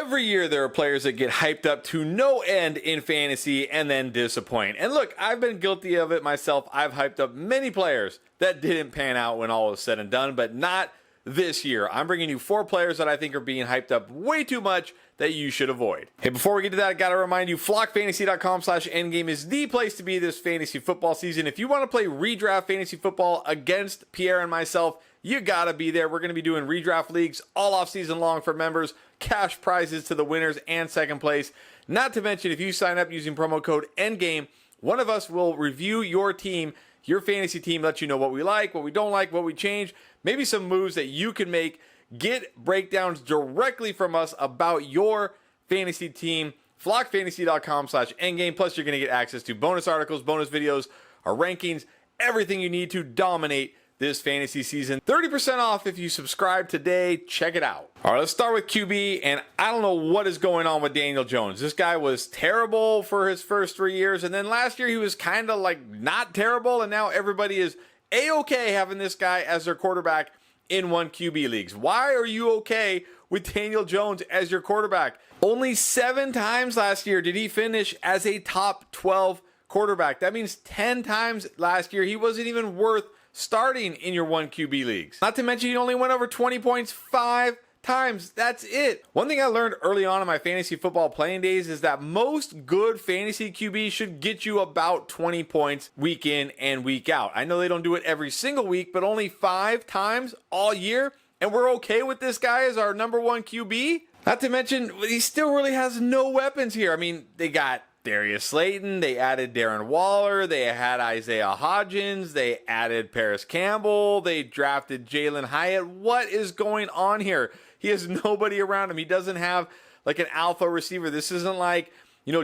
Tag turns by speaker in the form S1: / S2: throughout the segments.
S1: Every year there are players that get hyped up to no end in fantasy and then disappoint. And look, I've been guilty of it myself. I've hyped up many players that didn't pan out when all was said and done, but not this year. I'm bringing you 4 players that I think are being hyped up way too much that you should avoid. Hey, before we get to that, I gotta remind you, flockfantasy.com/endgame is the place to be this fantasy football season. If you want to play redraft fantasy football against Pierre and myself, you gotta be there. We're gonna be doing redraft leagues all off season long for members, cash prizes to the winners and second place. Not to mention, if you sign up using promo code ENDGAME, one of us will review your team, your fantasy team, let you know what we like, what we don't like, what we change, maybe some moves that you can make. Get breakdowns directly from us about your fantasy team. Flockfantasy.com/endgame. Plus, you're going to get access to bonus articles, bonus videos, our rankings, everything you need to dominate this fantasy season. 30% off if you subscribe today. Check it out. All right, let's start with QB, and I don't know what is going on with Daniel Jones. This guy was terrible for his first 3 years, and then last year he was kind of like not terrible, and now everybody is A-okay having this guy as their quarterback in 1 QB leagues. Why are you okay with Daniel Jones as your quarterback? Only 7 times last year did he finish as a top 12 quarterback. That means 10 times last year he wasn't even worth starting in your 1 QB leagues. Not to mention he only went over 20 points 5 times. That's it. One thing I learned early on in my fantasy football playing days is that most good fantasy QBs should get you about 20 points week in and week out. I know they don't do it every single week, but only 5 times all year, and we're okay with this guy as our number 1 QB? Not to mention, he still really has no weapons here. I mean, they got Darius Slayton, they added Darren Waller, they had Isaiah Hodgins, they added Paris Campbell, they drafted Jalen Hyatt. What is going on here? He has nobody around him. He doesn't have like an alpha receiver. This isn't like,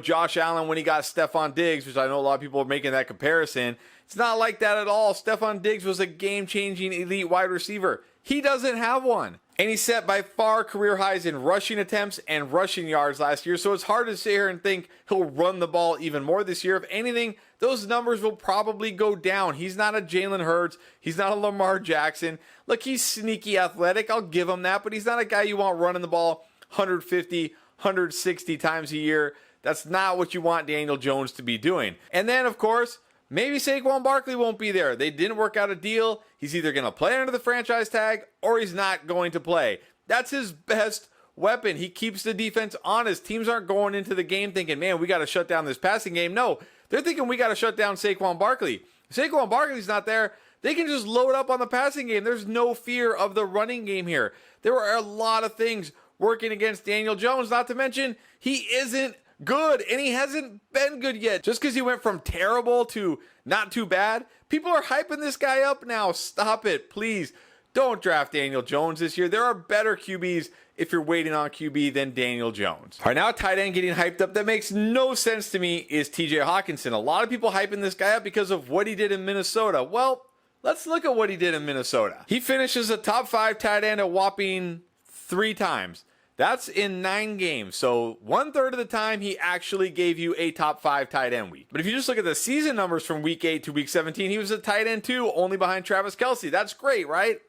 S1: Josh Allen when he got Stephon Diggs, which I know a lot of people are making that comparison. It's not like that at all. Stephon Diggs was a game-changing elite wide receiver. He doesn't have one. And he set by far career highs in rushing attempts and rushing yards last year. So it's hard to sit here and think he'll run the ball even more this year. If anything, those numbers will probably go down. He's not a Jalen Hurts. He's not a Lamar Jackson. Look, he's sneaky athletic. I'll give him that. But he's not a guy you want running the ball 150, 160 times a year. That's not what you want Daniel Jones to be doing. And then, of course, maybe Saquon Barkley won't be there. They didn't work out a deal. He's either going to play under the franchise tag or he's not going to play. That's his best weapon. He keeps the defense honest. Teams aren't going into the game thinking, man, we got to shut down this passing game. No, they're thinking we got to shut down Saquon Barkley. If Saquon Barkley's not there, they can just load up on the passing game. There's no fear of the running game here. There are a lot of things working against Daniel Jones, not to mention he isn't good, and he hasn't been good yet. Just because he went from terrible to not too bad, people are hyping this guy up now. Stop it, please. Don't draft Daniel Jones this year. There are better QBs if you're waiting on QB than Daniel Jones. All right, now a tight end getting hyped up that makes no sense to me is TJ Hawkinson. A lot of people hyping this guy up because of what he did in Minnesota. Well, let's look at what he did in Minnesota. He finishes a top 5 tight end a whopping 3 times. That's in 9 games. So 1/3 of the time he actually gave you a top 5 tight end week. But if you just look at the season numbers from week 8 to week 17, he was a tight end 2, only behind Travis Kelce. That's great, right?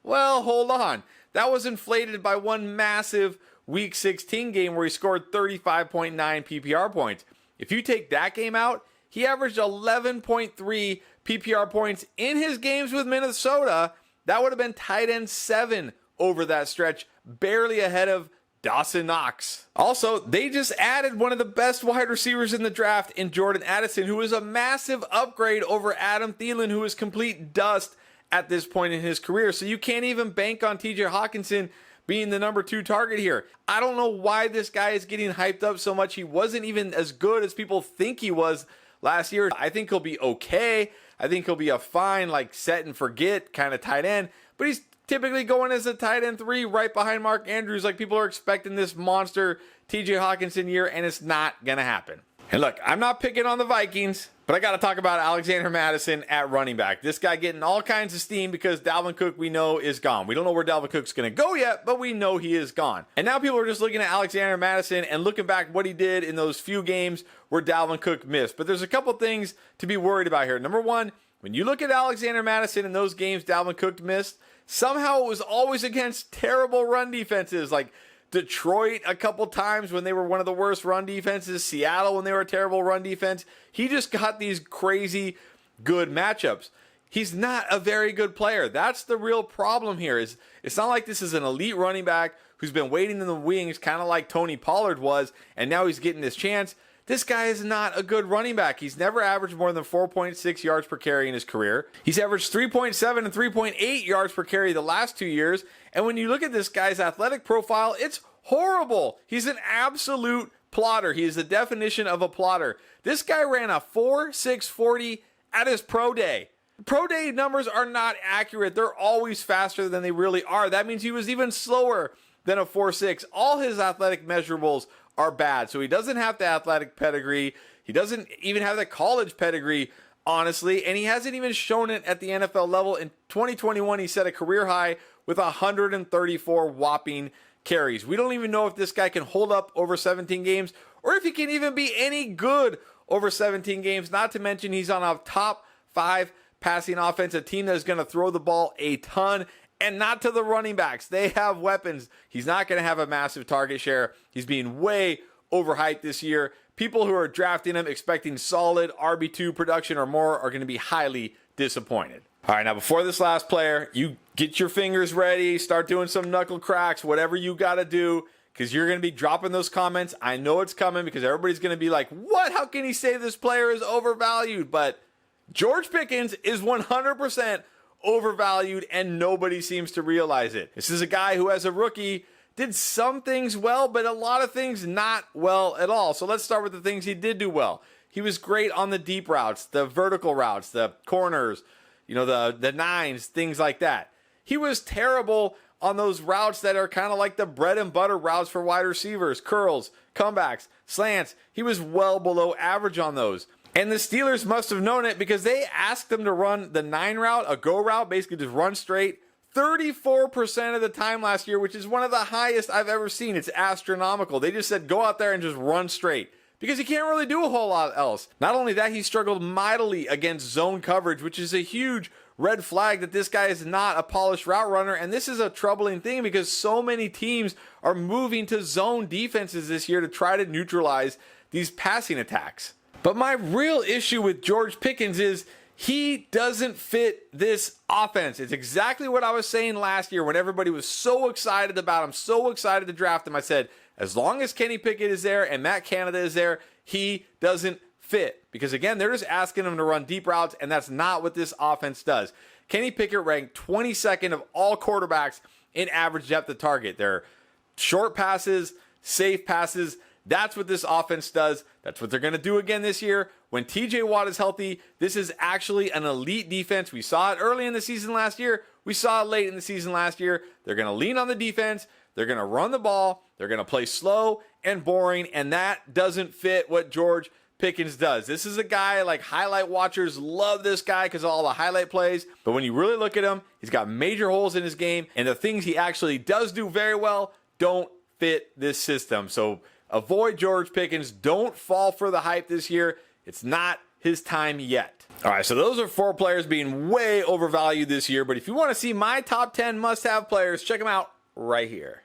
S1: Well, hold on. That was inflated by one massive week 16 game where he scored 35.9 PPR points. If you take that game out, he averaged 11.3 PPR points in his games with Minnesota. That would have been tight end 7 over that stretch, barely ahead of Dawson Knox. Also, they just added one of the best wide receivers in the draft in Jordan Addison, who is a massive upgrade over Adam Thielen, who is complete dust at this point in his career. So you can't even bank on TJ Hawkinson being the number 2 target here. I don't know why this guy is getting hyped up so much. He wasn't even as good as people think he was last year. I think he'll be okay. I think he'll be a fine, like, set and forget kind of tight end, but he's typically going as a tight end 3 right behind Mark Andrews. Like, people are expecting this monster TJ Hawkinson year, and it's not going to happen. And look, I'm not picking on the Vikings, but I got to talk about Alexander Mattison at running back. This guy getting all kinds of steam because Dalvin Cook, we know, is gone. We don't know where Dalvin Cook's going to go yet, but we know he is gone. And now people are just looking at Alexander Mattison and looking back what he did in those few games where Dalvin Cook missed. But there's a couple things to be worried about here. Number one, when you look at Alexander Mattison in those games Dalvin Cook missed, somehow it was always against terrible run defenses like Detroit a couple times when they were one of the worst run defenses, Seattle when they were a terrible run defense. He just got these crazy good matchups. He's not a very good player. That's the real problem here. It's not like this is an elite running back who's been waiting in the wings, kind of like Tony Pollard was, and now he's getting his chance. This guy is not a good running back. He's never averaged more than 4.6 yards per carry in his career. He's averaged 3.7 and 3.8 yards per carry the last 2 years. And when you look at this guy's athletic profile, it's horrible. He's an absolute plotter. He is the definition of a plotter. This guy ran a 4.640 at his pro day. Pro day numbers are not accurate. They're always faster than they really are. That means he was even slower than a 4.6. All his athletic measurables are bad. So he doesn't have the athletic pedigree. He doesn't even have the college pedigree, honestly. And he hasn't even shown it at the NFL level. In 2021, he set a career high with 134 whopping carries. We don't even know if this guy can hold up over 17 games or if he can even be any good over 17 games. Not to mention he's on a top 5 passing offense, a team that is going to throw the ball a ton. And not to the running backs. They have weapons. He's not going to have a massive target share. He's being way overhyped this year. People who are drafting him expecting solid RB2 production or more are going to be highly disappointed. All right, now before this last player, you get your fingers ready, start doing some knuckle cracks, whatever you got to do, because you're going to be dropping those comments. I know it's coming because everybody's going to be like, what? How can he say this player is overvalued? But George Pickens is 100% overvalued, and nobody seems to realize it. This is a guy who, as a rookie, did some things well, but a lot of things not well at all. So let's start with the things he did do well. He was great on the deep routes, the vertical routes, the corners, the nines, things like that. He was terrible on those routes that are kind of like the bread and butter routes for wide receivers, curls, comebacks, slants. He was well below average on those. And the Steelers must have known it because they asked him to run the 9 route, a go route, basically just run straight, 34% of the time last year, which is one of the highest I've ever seen. It's astronomical. They just said, go out there and just run straight because he can't really do a whole lot else. Not only that, he struggled mightily against zone coverage, which is a huge red flag that this guy is not a polished route runner. And this is a troubling thing because so many teams are moving to zone defenses this year to try to neutralize these passing attacks. But my real issue with George Pickens is he doesn't fit this offense. It's exactly what I was saying last year when everybody was so excited about him, so excited to draft him. I said, as long as Kenny Pickett is there and Matt Canada is there, he doesn't fit. Because again, they're just asking him to run deep routes, and that's not what this offense does. Kenny Pickett ranked 22nd of all quarterbacks in average depth of target. They're short passes, safe passes. That's what this offense does. That's what they're going to do again this year. When TJ Watt is healthy, this is actually an elite defense. We saw it early in the season last year. We saw it late in the season last year. They're going to lean on the defense. They're going to run the ball. They're going to play slow and boring, and that doesn't fit what George Pickens does. This is a guy like highlight watchers love this guy because of all the highlight plays. But when you really look at him, he's got major holes in his game, and the things he actually does do very well don't fit this system. So avoid George Pickens. Don't fall for the hype this year. It's not his time yet. All right, so those are 4 players being way overvalued this year. But if you want to see my top 10 must-have players, check them out right here.